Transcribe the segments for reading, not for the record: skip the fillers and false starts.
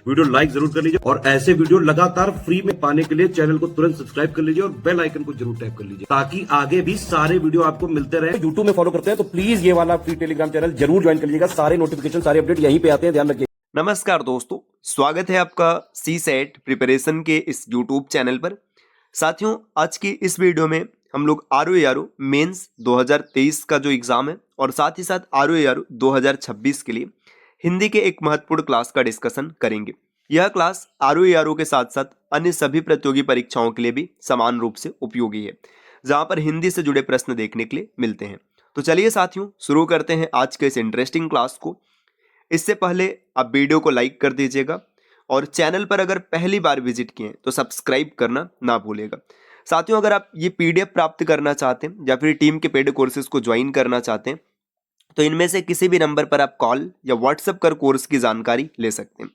Video like जरूर कर लीजिए और ऐसे वीडियो लगातार फ्री में पाने के लिए चैनल को तुरंत सब्सक्राइब कर लीजिए और बेल आइकन को जरूर टैप कर लीजिए ताकि आगे भी सारे वीडियो आपको मिलते रहे। यूट्यूब में फॉलो करते हैं तो प्लीज ये वाला फ्री टेलीग्राम चैनल जरूर ज्वाइन कर लीजिएगा। सारे नोटिफिकेशन सारे अपडेट यहीं पे आते हैं, ध्यान रखिए। नमस्कार दोस्तों, स्वागत है आपका सी सेट प्रिपरेशन के इस यूट्यूब चैनल पर। साथियों, आज की इस वीडियो में हम लोग आरओ मेंस 2023 का जो एग्जाम है और साथ ही साथ आरओ 2026 के लिए हिंदी के एक महत्वपूर्ण क्लास का डिस्कशन करेंगे। यह क्लास आरओ के साथ साथ अन्य सभी प्रतियोगी परीक्षाओं के लिए भी समान रूप से उपयोगी है, जहां पर हिंदी से जुड़े प्रश्न देखने के लिए मिलते हैं। तो चलिए साथियों, शुरू करते हैं आज के इस इंटरेस्टिंग क्लास को। इससे पहले आप वीडियो को लाइक कर दीजिएगा और चैनल पर अगर पहली बार विजिट किए तो सब्सक्राइब करना ना भूलिएगा। साथियों, अगर आप ये पीडीएफ प्राप्त करना चाहते हैं या फिर टीम के पेड कोर्सेज को ज्वाइन करना चाहते हैं तो इनमें से किसी भी नंबर पर आप कॉल या व्हाट्सएप कर कोर्स की जानकारी ले सकते हैं।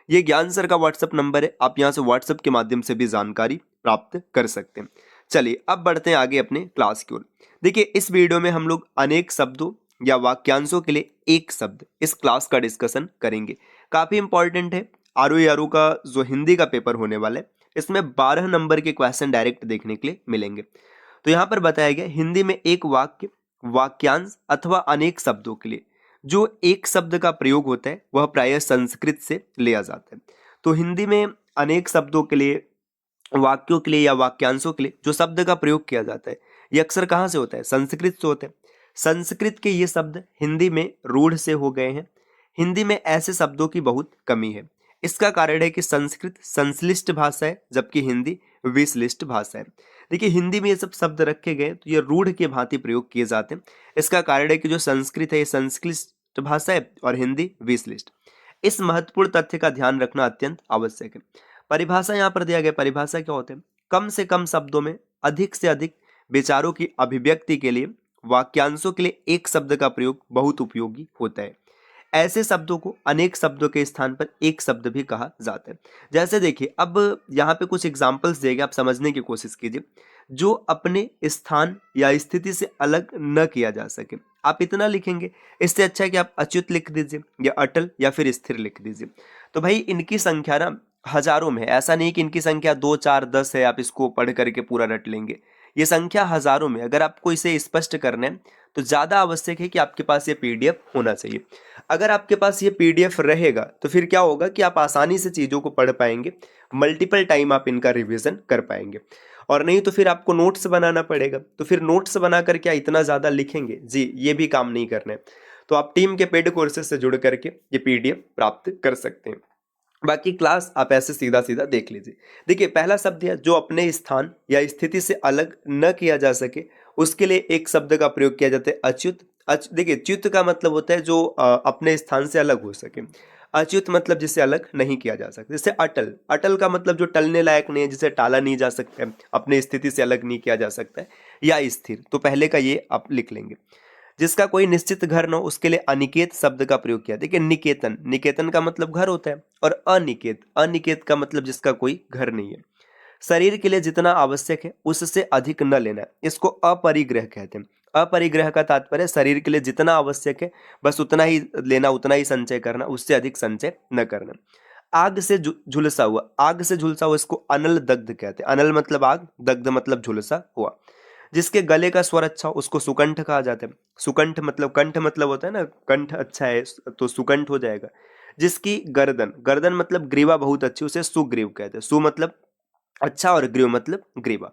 ये ज्ञान सर का व्हाट्सएप नंबर है, आप यहाँ से व्हाट्सएप के माध्यम से भी जानकारी प्राप्त कर सकते हैं। चलिए अब बढ़ते हैं आगे अपने क्लास की ओर। देखिए, इस वीडियो में हम लोग अनेक शब्दों या वाक्यांशों के लिए एक शब्द इस क्लास का डिस्कशन करेंगे। काफी इंपॉर्टेंट है। आरओ का जो हिंदी का पेपर होने वाला है इसमें 12 नंबर के क्वेश्चन डायरेक्ट देखने के लिए मिलेंगे। तो यहाँ पर बताया गया हिंदी में एक वाक्य, वाक्यांश अथवा अनेक शब्दों के लिए जो एक शब्द का प्रयोग होता है वह प्रायः संस्कृत से लिया जाता है। तो हिंदी में अनेक शब्दों के लिए, वाक्यों के लिए या वाक्यांशों के लिए जो शब्द का प्रयोग किया जाता है ये अक्सर कहाँ से होता है? संस्कृत से होता है। संस्कृत के ये शब्द हिंदी में रूढ़ से हो गए हैं। हिंदी में ऐसे शब्दों की बहुत कमी है। इसका कारण है कि संस्कृत संश्लिष्ट भाषा है जबकि हिंदी विश्लिष्ट भाषा है। देखिए, हिंदी में ये सब शब्द रखे गए तो ये रूढ़ के भांति प्रयोग किए जाते हैं। इसका कारण है कि जो संस्कृत है ये संश्लिष्ट भाषा है और हिंदी विश्लिष्ट। इस महत्वपूर्ण तथ्य का ध्यान रखना अत्यंत आवश्यक है। परिभाषा यहाँ पर दिया गया। परिभाषा क्या होते हैं? कम से कम शब्दों में अधिक से अधिक विचारों की अभिव्यक्ति के लिए वाक्यांशों के लिए एक शब्द का प्रयोग बहुत उपयोगी होता है। ऐसे शब्दों को अनेक शब्दों के स्थान पर एक शब्द भी कहा जाता है। जैसे देखिए, अब यहाँ पे कुछ एग्जांपल्स दिए गए, आप समझने की कोशिश कीजिए। जो अपने स्थान या स्थिति से अलग न किया जा सके, आप इतना लिखेंगे। इससे अच्छा है कि आप अच्युत लिख दीजिए या अटल या फिर स्थिर लिख दीजिए। तो भाई इनकी संख्या ना हजारों में है। ऐसा नहीं कि इनकी संख्या 2, 4, 10 है, आप इसको पढ़ करके पूरा रट लेंगे। ये संख्या हजारों में। अगर आपको इसे स्पष्ट करना है तो ज्यादा आवश्यक है कि आपके पास ये पीडीएफ होना चाहिए। अगर आपके पास ये पीडीएफ रहेगा तो फिर क्या होगा कि आप आसानी से चीजों को पढ़ पाएंगे, मल्टीपल टाइम आप इनका रिवीजन कर पाएंगे। और नहीं तो फिर आपको नोट्स बनाना पड़ेगा। तो फिर नोट्स बनाकर क्या इतना ज्यादा लिखेंगे? जी, ये भी काम नहीं करना है। तो आप टीम के पेड कोर्सेज से जुड़ करके ये पीडीएफ प्राप्त कर सकते हैं। बाकी क्लास आप ऐसे सीधा सीधा देख लीजिए। देखिए, पहला शब्द है जो अपने स्थान या स्थिति से अलग न किया जा सके, उसके लिए एक शब्द का प्रयोग किया जाता है अच्युत। देखिए, च्युत का मतलब होता है जो अपने स्थान से अलग हो सके। अच्युत मतलब जिसे अलग नहीं किया जा सकता। जैसे अटल, अटल का मतलब जो टलने लायक नहीं है, जिसे टाला नहीं जा सकता है, अपने स्थिति से अलग नहीं किया जा सकता है। या स्थिर, तो पहले का ये आप लिख लेंगे। जिसका कोई निश्चित घर न हो उसके लिए अनिकेत शब्द का प्रयोग किया। देखिए, निकेतन, निकेतन का मतलब घर होता है। और अनिकेत, अनिकेत का मतलब जिसका कोई घर नहीं है। शरीर के लिए जितना आवश्यक है उससे अधिक न लेना, इसको अपरिग्रह कहते हैं। अपरिग्रह का तात्पर्य शरीर के लिए जितना आवश्यक है बस उतना ही लेना, उतना ही संचय करना, उससे अधिक संचय न करना। आग से झुलसा हुआ, आग से झुलसा हुआ इसको अनल दग्ध कहते हैं। अनल मतलब आग, दग्ध मतलब झुलसा हुआ। जिसके गले का स्वर अच्छा हो उसको सुकंठ कहा जाता है। सुकंठ मतलब, कंठ मतलब होता है ना, कंठ अच्छा है तो सुकंठ हो जाएगा। जिसकी गर्दन, गर्दन मतलब ग्रीवा बहुत अच्छी, उसे सुग्रीव कहते हैं। सु मतलब अच्छा और ग्रीव मतलब ग्रीवा।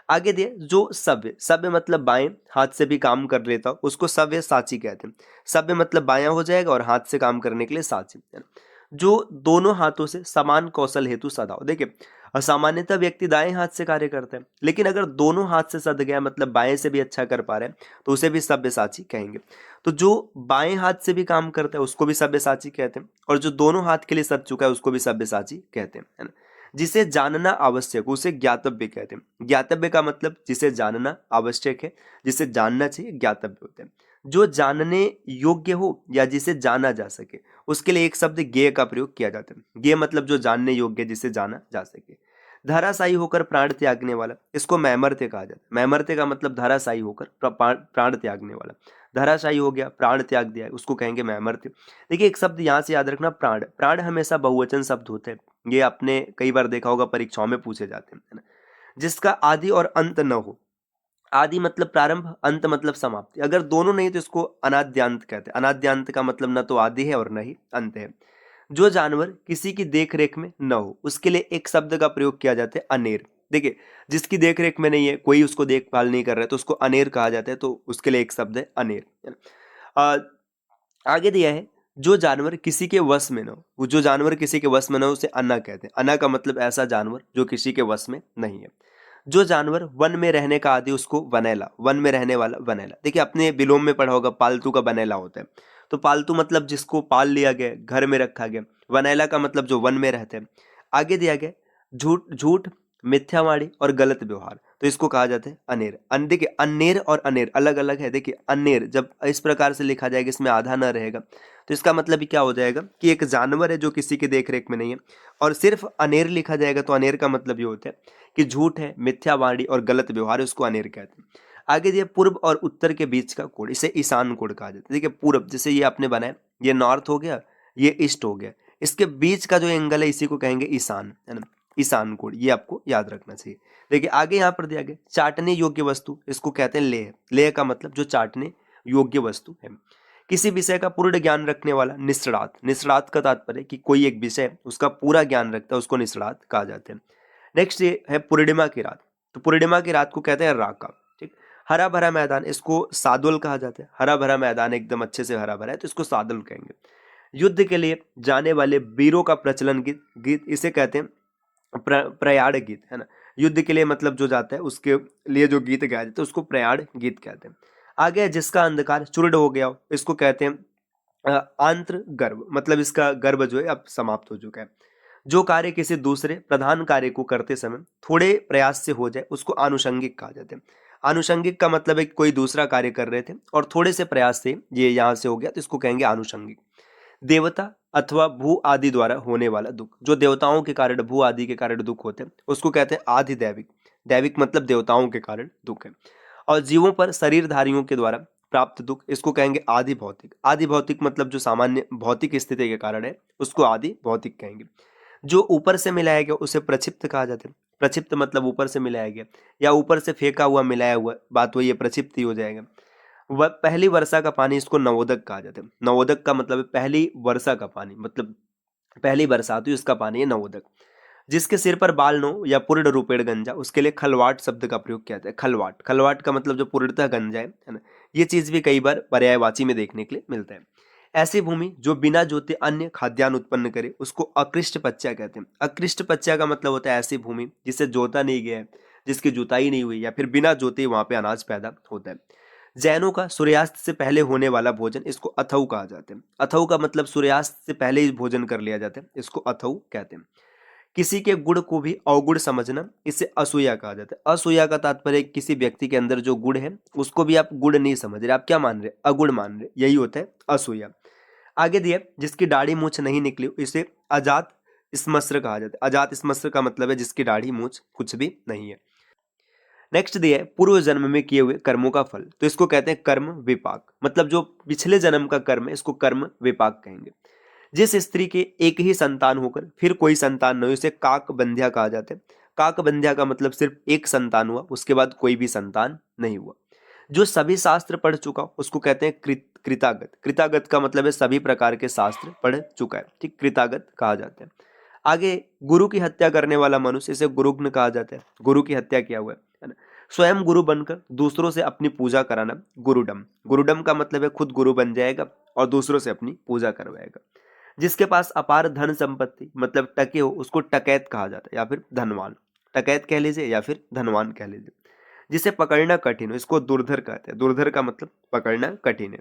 आगे दिए जो सभ्य, सभ्य मतलब बाएं हाथ से भी काम कर लेता हो उसको सभ्य साची कहते हैं। सभ्य मतलब बायां हो जाएगा और हाथ से काम करने के लिए साची। जो दोनों हाथों से समान कौशल हेतु सदा हो। देखिए, सामान्यतः व्यक्ति दाएं हाथ से कार्य करता है, लेकिन अगर दोनों हाथ से सद गया मतलब बाएं से भी अच्छा कर पा रहे हैं तो उसे भी सब्यसाची कहेंगे। तो जो बाएं हाथ से भी काम करता है उसको भी सब्यसाची कहते हैं, और जो दोनों हाथ के लिए सद चुका है उसको भी सब्यसाची कहते हैं, है ना। जिसे जानना आवश्यक उसे ज्ञातव्य कहते हैं। ज्ञातव्य का मतलब जिसे जानना आवश्यक है, जिसे जानना चाहिए, ज्ञातव्य होते हैं। जो जानने योग्य हो या जिसे जाना जा सके उसके लिए एक शब्द ज्ञेय का प्रयोग किया जाता है। ज्ञेय मतलब जो जानने योग्य, जिसे जाना जा सके। धराशायी होकर प्राण त्यागने वाला, इसको मैमर्त्य कहा जाता है। मैमर्त्य का मतलब धराशायी होकर प्राण त्यागने वाला। धराशायी हो गया, प्राण त्याग दिया है, उसको कहेंगे मैमर्त्य। देखिए एक शब्द यहाँ से याद रखना, प्राण। प्राण हमेशा बहुवचन शब्द होते हैं, ये आपने कई बार देखा होगा, परीक्षाओं में पूछे जाते हैं, है ना। जिसका आदि और अंत न हो। आदि मतलब प्रारंभ, अंत मतलब समाप्ति। अगर दोनों नहीं तो इसको अनाद्यांत कहते हैं। अनाद्यांत का मतलब न तो आदि है और न ही अंत है। जो जानवर किसी की देख रेख में न हो, उसके लिए एक शब्द का प्रयोग किया जाता है अनेर। देखिए जिसकी देख रेख में नहीं है, कोई उसको देखभाल नहीं कर रहा है, तो उसको अनेर कहा जाता है, तो उसके लिए एक शब्द है अनेर, है ना। आगे दिया है, जो जानवर किसी के वश में न हो। वो जो जानवर किसी के वश में न हो उसे अन्ना कहते हैं। अन्ना का मतलब ऐसा जानवर जो किसी के वश में नहीं है। जो जानवर वन में रहने का आदि, उसको वनैला, वन में रहने वाला वनैला। देखिए अपने विलोम में पढ़ा होगा, पालतू का वनैला होता है, तो पालतू मतलब जिसको पाल लिया गया, घर में रखा गया। वनैला का मतलब जो वन में रहते हैं। आगे दिया गया, झूठ झूठ, मिथ्यावाणी और गलत व्यवहार, तो इसको कहा जाता है अनेर। देखिए अनेर और अनेर अलग अलग है। देखिए अनेर जब इस प्रकार से लिखा जाएगा, इसमें आधा न रहेगा, तो इसका मतलब क्या हो जाएगा कि एक जानवर है जो किसी की देख रेख में नहीं है। और सिर्फ अनेर लिखा जाएगा तो अनेर का मतलब ये होता है कि झूठ है, मिथ्यावाणी और गलत व्यवहार है, उसको अनेर कहते हैं। आगे दिया, पूर्व और उत्तर के बीच का कोण, इसे ईशान कोण कहा जाता है। देखिए पूर्व, जैसे ये आपने बनाया, ये नॉर्थ हो गया, ये ईस्ट हो गया, इसके बीच का जो एंगल है इसी को कहेंगे ईशान, है ना। ईशान कोण, ये आपको याद रखना चाहिए। देखिए आगे यहाँ पर दिया गया, चाटने योग्य वस्तु, इसको कहते हैं लेह। लेह का मतलब जो चाटने योग्य वस्तु है। किसी विषय का पूर्ण ज्ञान रखने वाला निष्णात। निष्णात का तात्पर्य कि कोई एक विषय उसका पूरा ज्ञान रखता है, उसको निष्णात कहा जाता है। नेक्स्ट ये है पूर्णिमा की रात, तो पूर्णिमा की रात को कहते हैं राका, ठीक। हरा भरा मैदान, इसको सादुल कहा जाता है। हरा भरा मैदान एकदम अच्छे से हरा भरा है, तो इसको सादुल कहेंगे। युद्ध के लिए जाने वाले वीरों का प्रचलन गीत, गीत इसे कहते हैं प्रयाण गीत, है ना। युद्ध के लिए मतलब जो जाता है उसके लिए जो गीत गाया जाता है उसको प्रयाण गीत कहते हैं। आगे जिसका अंधकार चूर्ण हो गया हो, इसको कहते हैं आंत्र गर्भ, मतलब इसका गर्भ जो है अब समाप्त हो चुका है। जो कार्य किसी दूसरे प्रधान कार्य को करते समय थोड़े प्रयास से हो जाए, उसको आनुषंगिक कहा जाता है। आनुषंगिक का मतलब है कि कोई दूसरा कार्य कर रहे थे और थोड़े से प्रयास से ये यहाँ से हो गया, तो इसको कहेंगे आनुषंगिक। देवता अथवा भू आदि द्वारा होने वाला दुख, जो देवताओं के कारण, भू आदि के कारण दुख होते हैं, उसको कहते हैं आधिदैविक। दैविक मतलब देवताओं के कारण दुख है। और जीवों पर शरीरधारियों के द्वारा प्राप्त दुख, इसको कहेंगे आदि भौतिक। आदि भौतिक मतलब जो सामान्य भौतिक स्थिति के कारण है, उसको आदि भौतिक कहेंगे। जो ऊपर से मिलाया गया उसे प्रक्षिप्त कहा जाता है। प्रक्षिप्त मतलब ऊपर से मिलाया गया या ऊपर से फेंका हुआ, मिलाया हुआ, बात वही है, प्रक्षिप्त ही हो जाएगा। वह पहली वर्षा का पानी, इसको नवोदक कहा जाता है। नवोदक का मतलब है पहली वर्षा का पानी, मतलब पहली बरसात हुई उसका पानी है नवोदक। जिसके सिर पर बाल न हो या पूर्ण रूपेण गंजा, उसके लिए खलवाट शब्द का प्रयोग किया जाता है। खलवाट, खलवाट का मतलब जो पूर्णतः गंजा है ना। ये चीज भी कई बार पर्यायवाची में देखने के लिए मिलता है। ऐसी भूमि जो बिना जोते अन्य खाद्यान्न उत्पन्न करे, उसको अकृष्ट पच्चा कहते हैं। अकृष्ट पच्चा का मतलब होता है ऐसी भूमि जिसे जोता नहीं गया है, जिसकी जुताई नहीं हुई, या फिर बिना जोते वहां पे अनाज पैदा होता है। जैनों का सूर्यास्त से पहले होने वाला भोजन, इसको अथऊ कहा जाता है। अथऊ का मतलब सूर्यास्त से पहले ही भोजन कर लिया जाता है, इसको अथऊ कहते हैं। किसी के गुण को भी अवगुण समझना, इसे असूया कहा जाता है। असूया का तात्पर्य किसी व्यक्ति के अंदर जो गुण है उसको भी आप गुण नहीं समझ रहे, आप क्या मान रहे, अगुण मान रहे, यही होता है असूया। आगे दिया, जिसकी दाढ़ी मूछ नहीं निकली, इसे अजात स्मश्र कहा जाता है। अजात स्मश्र का मतलब है जिसकी दाढ़ी मूछ कुछ भी नहीं है। नेक्स्ट दिया है, पूर्व जन्म में किए हुए कर्मों का फल, तो इसको कहते हैं कर्म विपाक, मतलब जो पिछले जन्म का कर्म है इसको कर्म विपाक कहेंगे। जिस स्त्री के एक ही संतान होकर फिर कोई संतान न हो, उसे काक बंध्या कहा जाता है। काक बंध्या का मतलब सिर्फ एक संतान हुआ, उसके बाद कोई भी संतान नहीं हुआ। जो सभी शास्त्र पढ़ चुका उसको कहते हैं कृतागत। कृतागत का मतलब है सभी प्रकार के शास्त्र पढ़ चुका है, ठीक, कृतागत कहा जाता है। आगे गुरु की हत्या करने वाला मनुष्य, इसे गुरुग्न कहा जाता है। गुरु की हत्या किया हुआ है ना। स्वयं गुरु बनकर दूसरों से अपनी पूजा कराना, गुरुडम। गुरुडम का मतलब है खुद गुरु बन जाएगा और दूसरों से अपनी पूजा करवाएगा। जिसके पास अपार धन संपत्ति मतलब टके हो, उसको टकैत कहा जाता है या फिर धनवान। टकैत कह लीजिए या फिर धनवान कह लीजिए। जिसे पकड़ना कठिन हो, इसको दुर्धर कहते हैं। दुर्धर का मतलब पकड़ना कठिन है।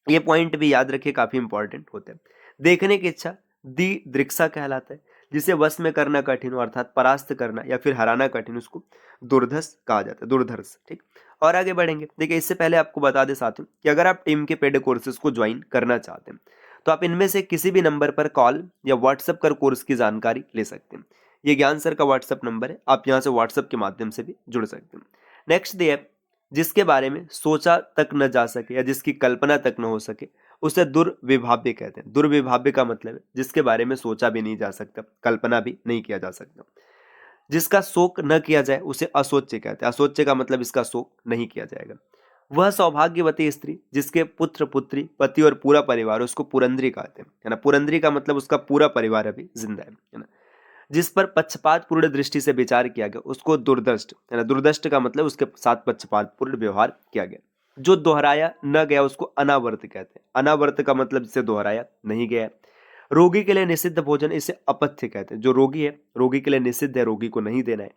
ये पॉइंट भी याद रखिए, काफी इंपॉर्टेंट होते हैं। देखने की इच्छा दी दृक्षा कहलाता है। जिसे वश में करना कठिन हो, अर्थात परास्त करना या फिर हराना कठिन, उसको दुर्धर्ष कहा जाता है, दुर्धर्ष, ठीक। और आगे बढ़ेंगे। देखिए इससे पहले आपको बता दे साथियों कि अगर आप टीम के पेड कोर्सेज को ज्वाइन करना चाहते हैं तो आप इनमें से किसी भी नंबर पर कॉल या व्हाट्सएप कर कोर्स की जानकारी ले सकते हैं। ये ज्ञान सर का व्हाट्सएप नंबर है, आप यहाँ से व्हाट्सएप के माध्यम से भी जुड़ सकते हैं। नेक्स्ट दिया है, जिसके बारे में सोचा तक न जा सके या जिसकी कल्पना तक न हो सके उसे दुर्विभाव्य कहते हैं। दुर्विभाव्य का मतलब है जिसके बारे में सोचा भी नहीं जा सकता, कल्पना भी नहीं किया जा सकता। जिसका शोक न किया जाए उसे अशोच्य कहते हैं। अशोच्य का मतलब इसका शोक नहीं किया जाएगा। वह सौभाग्यवती स्त्री जिसके पुत्र पुत्री पति और पूरा परिवार, उसको पुरंद्री कहते हैं, है ना। पुरंद्री का मतलब उसका पूरा परिवार अभी जिंदा है ना। जिस पर पक्षपात पूर्ण दृष्टि से विचार किया गया उसको दुर्दष्ट, है ना। दुर्दष्ट का मतलब उसके साथ पक्षपात पूर्ण व्यवहार किया गया। जो दोहराया न गया उसको अनावर्त कहते हैं। अनावर्त का मतलब जिसे दोहराया नहीं गया है। रोगी के लिए निषिद्ध भोजन इसे अपथ्य कहते हैं। जो रोगी है, रोगी के लिए निषिद्ध है, रोगी को नहीं देना है।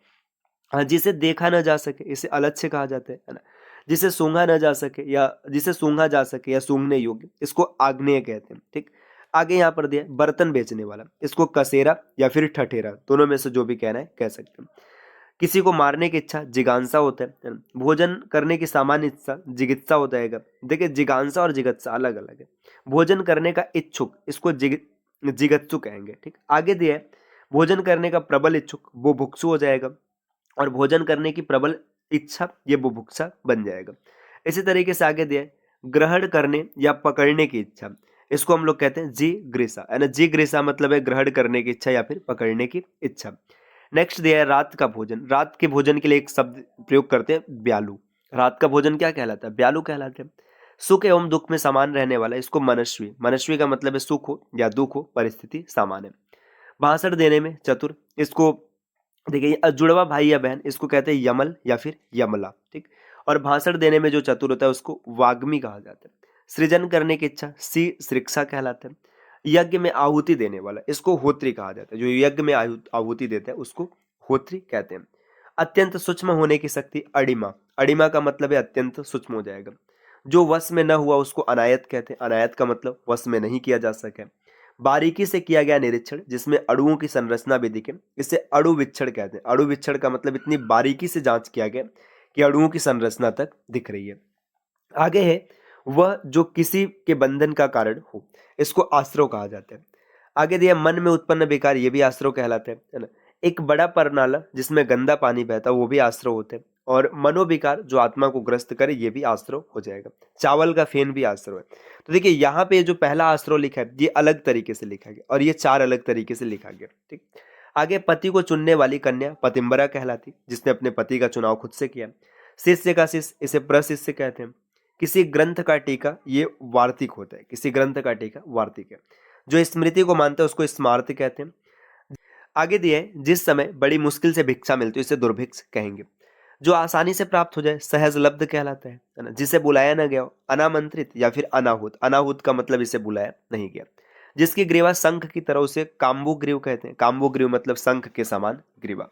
हाँ, जिसे देखा न जा सके इसे अलक्ष्य कहा जाता है ना। जिसे सूंघा न जा सके या जिसे सूंघा जा सके या सूंघने योग्य इसको आग्नेय कहते हैं। ठीक, आगे यहाँ पर दिया बर्तन बेचने वाला, इसको कसेरा या फिर ठठेरा, दोनों में से जो भी कहना है कह सकते हैं। किसी को मारने की इच्छा जिगांसा होता है। भोजन करने की सामान्य इच्छा जिगित्सा हो जाएगा। देखिए, जिगांसा और जिगत्सा अलग अलग है। भोजन करने का इच्छुक इसको जिगत्सु कहेंगे। ठीक, आगे दिया है भोजन करने का प्रबल इच्छुक वो बुभुक्षु हो जाएगा, और भोजन करने की प्रबल इच्छा ये बुभुक्षा बन जाएगा। इसी तरीके से आगे दिया है ग्रहण करने या पकड़ने की इच्छा, इसको हम लोग कहते हैं जिग्रीसा, है ना। जिग्रीसा मतलब है ग्रहण करने की इच्छा या फिर पकड़ने की इच्छा। नेक्स्ट दिया है रात का भोजन। रात के भोजन के लिए एक शब्द प्रयोग करते हैं ब्यालू। रात का भोजन क्या कहलाता है? ब्यालू कहलाते हैं। सुख एवं दुख में समान रहने वाला, इसको मनस्वी। मनस्वी का मतलब है सुख हो या दुख हो, परिस्थिति समान है। भाषण देने में चतुर, इसको देखिए जुड़वा भाई या बहन इसको कहते हैं यमल या फिर यमला। ठीक, और भाषण देने में जो चतुर होता है उसको वाग्मी कहा जाता है। सृजन करने की इच्छा शिक्षा कहलाता है। यज्ञ में आहुति देने वाला, इसको होत्री कहा जाता है। जो यज्ञ में आहुति देता है उसको होत्री कहते हैं। अत्यंत सूक्ष्म होने की शक्ति अड़िमा। अड़िमा का मतलब है अत्यंत सूक्ष्म हो जाएगा। जो वश में न हुआ उसको अनायत कहते हैं। अनायत का मतलब वश में नहीं किया जा सके। बारीकी से किया गया निरीक्षण जिसमें अणुओं की संरचना भी दिखे, इसे अणु विच्छेद कहते हैं। अणु विच्छेद का मतलब इतनी बारीकी से जांच किया गया कि अणुओं की संरचना तक दिख रही है। आगे है वह जो किसी के बंधन का कारण हो, इसको आश्रव कहा जाता है। आगे दिया मन में उत्पन्न विकार, ये भी आश्रव कहलाते हैं, है ना। एक बड़ा परनाला जिसमें गंदा पानी बहता वो भी आश्रव होते हैं। और मनोविकार जो आत्मा को ग्रस्त करे ये भी आश्रव हो जाएगा। चावल का फेन भी आश्रव है। तो देखिए यहाँ पे जो पहला आश्रव लिखा है ये अलग तरीके से लिखा गया और ये 4 अलग तरीके से लिखा गया। ठीक, आगे पति को चुनने वाली कन्या पतिंबरा कहलाती, जिसने अपने पति का चुनाव खुद से किया। शिष्य का शिष्य इसे प्रशिष्य कहते हैं। किसी ग्रंथ का टीका ये वार्तिक होता है। किसी ग्रंथ का टीका वार्तिक है। जो स्मृति को मानते हैं उसको स्मार्त कहते हैं। आगे दिए है जिस समय बड़ी मुश्किल से भिक्षा मिलती है इसे दुर्भिक्ष कहेंगे। जो आसानी से प्राप्त हो जाए सहज लब्ध कहलाता है ना। जिसे बुलाया न गया, अनामंत्रित या फिर अनाहुत। अनाहुत का मतलब इसे बुलाया नहीं गया। जिसकी ग्रीवा शंख की तरह उसे काम्बुग्रीव कहते हैं। काम्बुग्रीव मतलब शंख के समान ग्रीवा।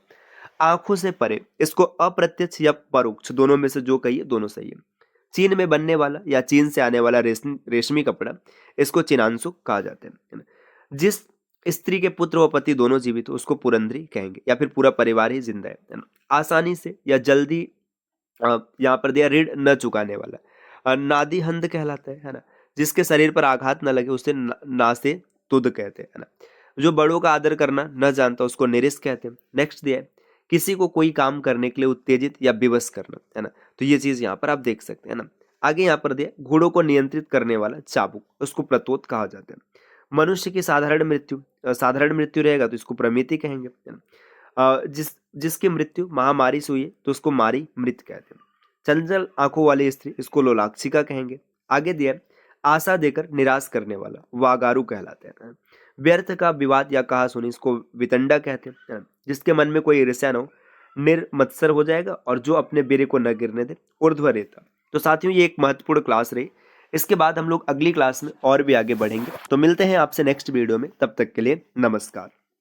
आंखों से परे, इसको अप्रत्यक्ष या परोक्ष दोनों में से जो कहिए दोनों सही है। चीन में बनने वाला या चीन से आने वाला रेशमी कपड़ा, इसको चिनांशुक कहा जाता है। जिस स्त्री के पुत्र व पति दोनों जीवित हो उसको पुरंद्री कहेंगे या फिर पूरा परिवार ही जिंदा है। आसानी से या जल्दी यहाँ पर दिया ऋण न चुकाने वाला, नादिहंद कहलाता है ना। जिसके शरीर पर आघात न लगे उसे नासे तुद कहते हैं ना। जो बड़ों का आदर करना न जानता उसको निरिस कहते हैं। नेक्स्ट दिया है किसी को कोई काम करने के लिए उत्तेजित या विवश करना, है ना। तो ये चीज यहाँ पर आप देख सकते हैं ना। आगे यहाँ पर दिया घोड़ों को नियंत्रित करने वाला चाबुक, उसको प्रतोत कहा जाता है। मनुष्य की साधारण मृत्यु रहेगा तो इसको प्रमिति कहेंगे, है ना। जिसकी मृत्यु महामारी से हुई है तो उसको मारी मृत कहते हैं। चंचल आंखों वाली स्त्री, इसको लोलाक्षिका कहेंगे। आगे दिया आशा देकर निराश करने वाला वागारू कहलाते हैं। व्यर्थ का विवाद या कहा सुनी, इसको वितंडा कहते हैं। जिसके मन में कोई ईर्ष्या न हो निर्मत्सर हो जाएगा, और जो अपने बेरे को न गिरने दे ऊर्ध्व रेता। तो साथियों ये एक महत्वपूर्ण क्लास रही। इसके बाद हम लोग अगली क्लास में और भी आगे बढ़ेंगे। तो मिलते हैं आपसे नेक्स्ट वीडियो में, तब तक के लिए नमस्कार।